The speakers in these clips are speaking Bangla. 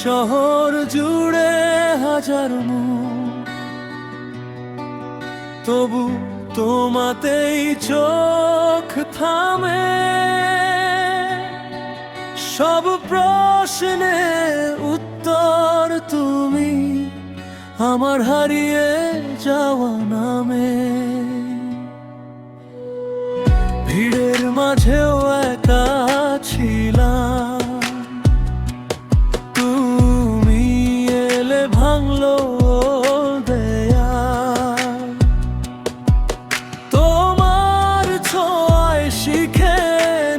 শহর জুড়ে হাজার মুখ, তবু তোমাতেই চোখ থামে। সব প্রশ্নে উত্তর তুমি আমার হারিয়ে যাওয়া নামে। ভিড়ের মাঝেও একা ছিলাম, তুমি এলে ভাঙলো দেয়াল। তোমার ছোঁয়ায় শিখে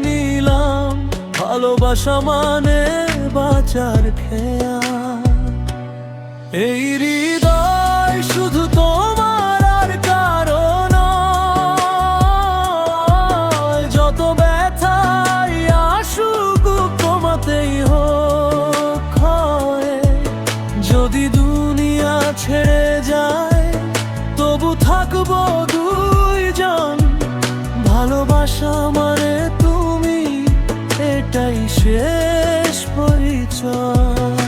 নিলাম ভালোবাসা মানে বাঁচার খেয়াল। এই হৃদয় শুধু তোমার আর কারো নয়, যত ব্যথাই আসুক তোমাতেই হোক ক্ষয়। যদি দুনিয়া ছেড়ে যায় তবু থাকবো দুইজন, ভালোবাসা মানে তুমি, এটাই শেষ পরিচয়।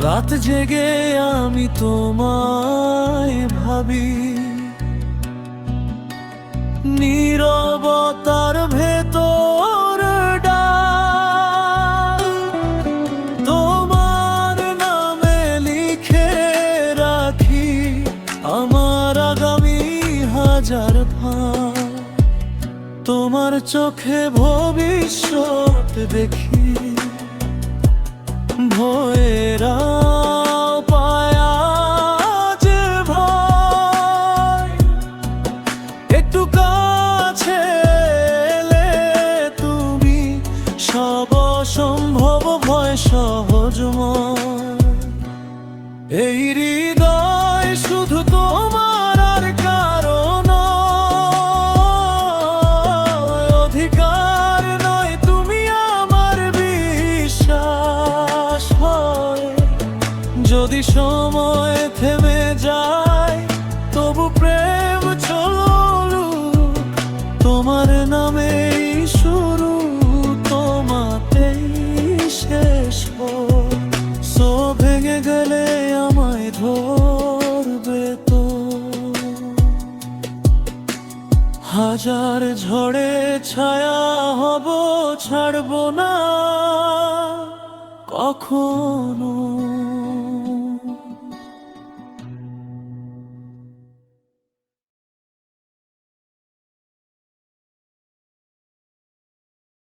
রাত জেগে আমি তোমায় ভাবি, নীরবতার ভেতর ডাক। তোমার নামে লিখে রাখি আমার আগামী হাজার ভাগ। তোমার চোখে ভবিষ্যৎ দেখি, ভয়েরা পায়া যে ভয়। একটু কাছে এলে তুমি সব অসম্ভব ভয় সহজময়। এই হৃদয় শুধু তোমার আর কারো নয়, অধিকার নয় তুমি আমার বিশ্বাস হয়। যদি সময় থেমে যায় তবু প্রেম চলুক, তোমার নামেই শুরু তোমাতেই শেষ হোক। সো ভেঙে গেলে আমায় ধরবে তো, হাজার ঝড়ে ছায়া হব ছাড়বো না কখনো।